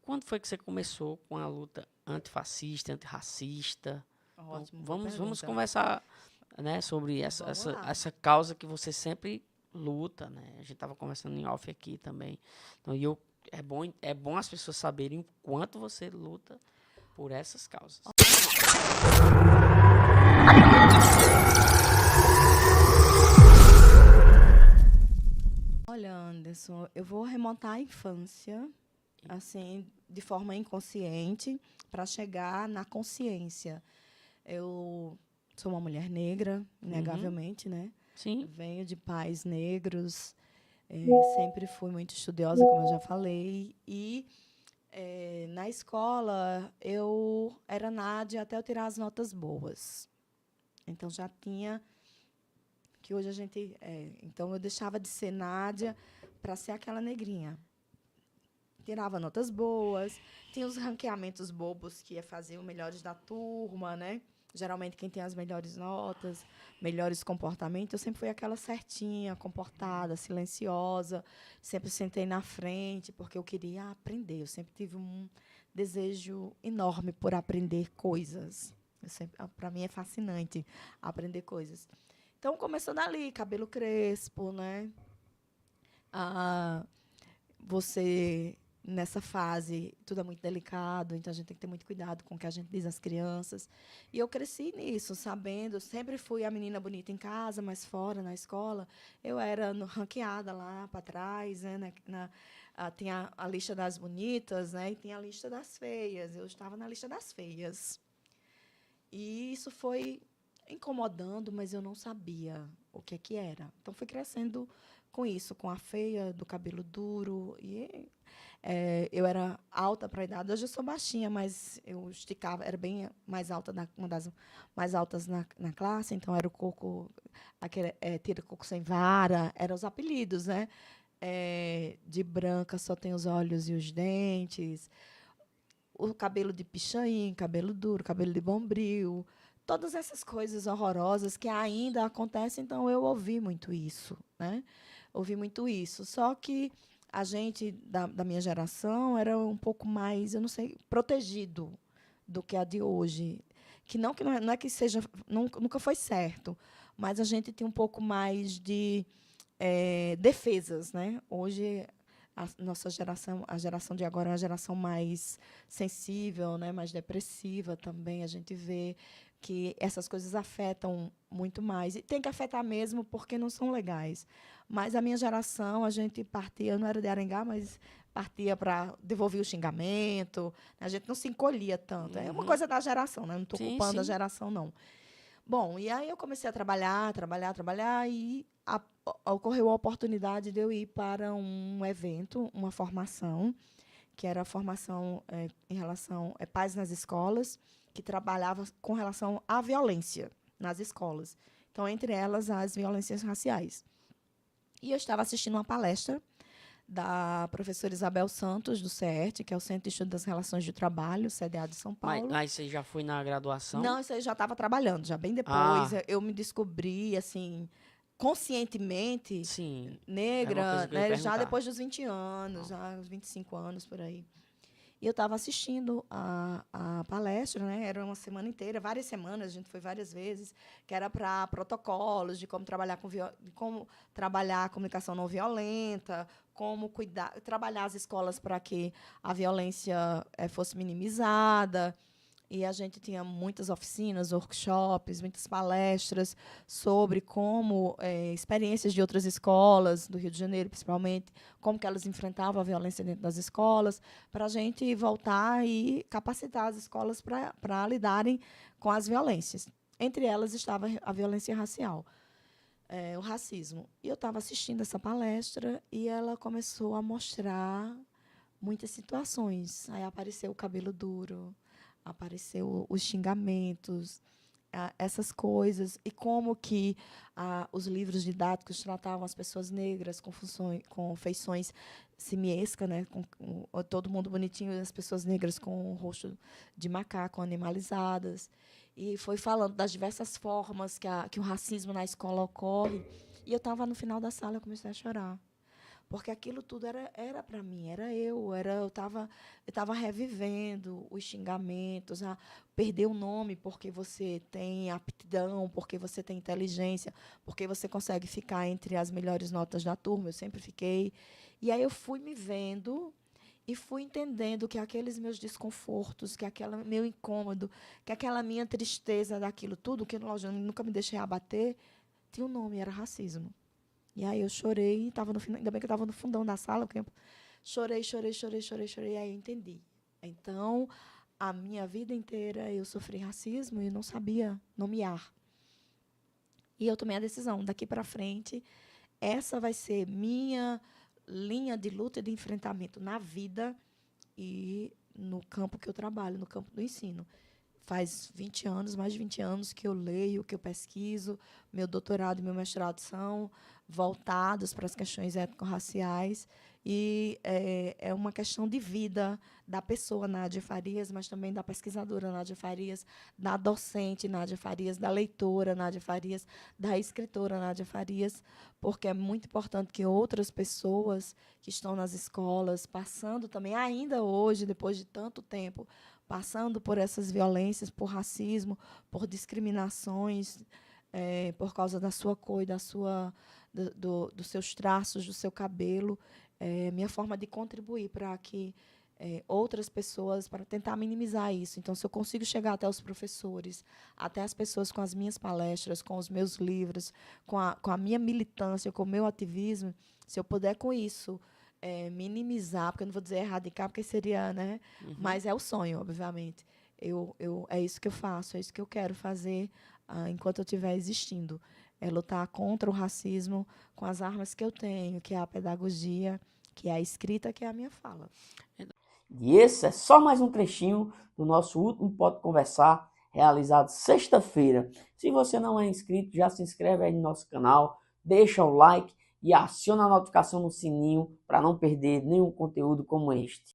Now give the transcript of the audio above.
quando foi que você começou com a luta antifascista, antirracista? Ótimo, Então, boa vamos pergunta. conversar, né, sobre Vamos lá. essa causa que você sempre luta, né? A gente estava conversando em off aqui também. Então, é bom as pessoas saberem o quanto você luta por essas causas. Olha, Anderson, eu vou remontar à infância, assim, de forma inconsciente, para chegar na consciência. Eu sou uma mulher negra, inegavelmente, né? Sim. Venho de pais negros, sempre fui muito estudiosa, como eu já falei, e na escola eu era Nádia até eu tirar as notas boas. Então já tinha que hoje a gente então eu deixava de ser Nádia para ser aquela negrinha. Tirava notas boas, tinha os ranqueamentos bobos que ia fazer o melhores da turma, né? Geralmente quem tem as melhores notas, melhores comportamentos, eu sempre fui aquela certinha, comportada, silenciosa, sempre sentei na frente porque eu queria aprender, eu sempre tive um desejo enorme por aprender coisas. Para mim é fascinante aprender coisas. Então começou dali, cabelo crespo, né? Ah, você nessa fase tudo é muito delicado, então a gente tem que ter muito cuidado com o que a gente diz às crianças. E eu cresci nisso, sabendo, sempre fui a menina bonita em casa, mas fora na escola eu era ranqueada lá para trás, né, tinha a lista das bonitas, né, e tinha a lista das feias. Eu estava na lista das feias. E isso foi incomodando, mas eu não sabia o que era. Então fui crescendo com isso, com a feia, do cabelo duro. E eu era alta para a idade. Hoje eu sou baixinha, mas eu esticava, era bem mais alta, uma das mais altas na classe. Então era o coco, aquele tira coco sem vara, eram os apelidos, né? De branca só tem os olhos e os dentes. O cabelo de pichain, cabelo duro, cabelo de bombril, todas essas coisas horrorosas que ainda acontecem. Então eu ouvi muito isso, né? Ouvi muito isso. Só que a gente da minha geração era um pouco mais, eu não sei, protegido do que a de hoje. Que não é que seja, nunca foi certo, mas a gente tem um pouco mais de defesas, né? Hoje a nossa geração, a geração de agora é uma geração mais sensível, né, mais depressiva também. A gente vê que essas coisas afetam muito mais. E tem que afetar mesmo porque não são legais. Mas a minha geração, a gente partia, eu não era de Arengá, mas partia para devolver o xingamento. A gente não se encolhia tanto. É uma coisa da geração, né? Não estou culpando a geração, não. Bom, e aí eu comecei a trabalhar, e ocorreu a oportunidade de eu ir para um evento, uma formação, que era a formação em relação a paz nas escolas, que trabalhava com relação à violência nas escolas. Então, entre elas, as violências raciais. E eu estava assistindo uma palestra da professora Isabel Santos, do CERT, que é o Centro de Estudo das Relações de Trabalho, CDA de São Paulo. Mas você já foi na graduação? Não, isso aí já estava trabalhando, já bem depois. Eu me descobri, assim, conscientemente negra, né, já depois dos 20 anos, já uns 25 anos, por aí. E eu estava assistindo a palestra, né? Era uma semana inteira, várias semanas, a gente foi várias vezes, que era para protocolos de como trabalhar a comunicação não violenta, como trabalhar as escolas para que a violência fosse minimizada. E a gente tinha muitas oficinas, workshops, muitas palestras sobre como experiências de outras escolas, do Rio de Janeiro, principalmente, como que elas enfrentavam a violência dentro das escolas, para a gente voltar e capacitar as escolas para lidarem com as violências. Entre elas estava a violência racial, o racismo. E eu estava assistindo essa palestra e ela começou a mostrar muitas situações. Aí apareceu o cabelo duro, apareceu os xingamentos, essas coisas, e como que os livros didáticos tratavam as pessoas negras com feições simiescas, né, com todo mundo bonitinho, e as pessoas negras com o rosto de macaco, animalizadas. E foi falando das diversas formas que o racismo na escola ocorre. E eu estava no final da sala, eu comecei a chorar. porque aquilo tudo era para mim, eu estava revivendo os xingamentos, perder o nome porque você tem aptidão, porque você tem inteligência, porque você consegue ficar entre as melhores notas da turma, eu sempre fiquei. E aí eu fui me vendo e fui entendendo que aqueles meus desconfortos, que aquele meu incômodo, que aquela minha tristeza daquilo tudo, que lógico, eu nunca me deixei abater, tinha um nome, era racismo. E aí eu chorei, ainda bem que eu estava no fundão da sala, porque eu chorei, chorei, chorei, chorei, chorei, e aí eu entendi. Então, a minha vida inteira eu sofri racismo e não sabia nomear. E eu tomei a decisão, daqui para frente, essa vai ser minha linha de luta e de enfrentamento na vida e no campo que eu trabalho, no campo do ensino. Faz 20 anos, mais de 20 anos que eu leio, que eu pesquiso. Meu doutorado e meu mestrado são voltados para as questões étnico-raciais. E é uma questão de vida da pessoa, Nádia Farias, mas também da pesquisadora Nádia Farias, da docente Nádia Farias, da leitora Nádia Farias, da escritora Nádia Farias, porque é muito importante que outras pessoas que estão nas escolas, passando também, ainda hoje, depois de tanto tempo, passando por essas violências, por racismo, por discriminações, por causa da sua cor e dos seus traços, do seu cabelo. Minha forma de contribuir para que outras pessoas, para tentar minimizar isso. Então, se eu consigo chegar até os professores, até as pessoas com as minhas palestras, com os meus livros, com a minha militância, com o meu ativismo, se eu puder com isso minimizar, porque eu não vou dizer erradicar, porque seria, né? Mas é o sonho, obviamente. É isso que eu faço, é isso que eu quero fazer enquanto eu estiver existindo. É lutar contra o racismo com as armas que eu tenho, que é a pedagogia, que é a escrita, que é a minha fala. E esse é só mais um trechinho do nosso último Pode Conversar, realizado sexta-feira. Se você não é inscrito, já se inscreve aí no nosso canal, deixa o like e aciona a notificação no sininho para não perder nenhum conteúdo como este.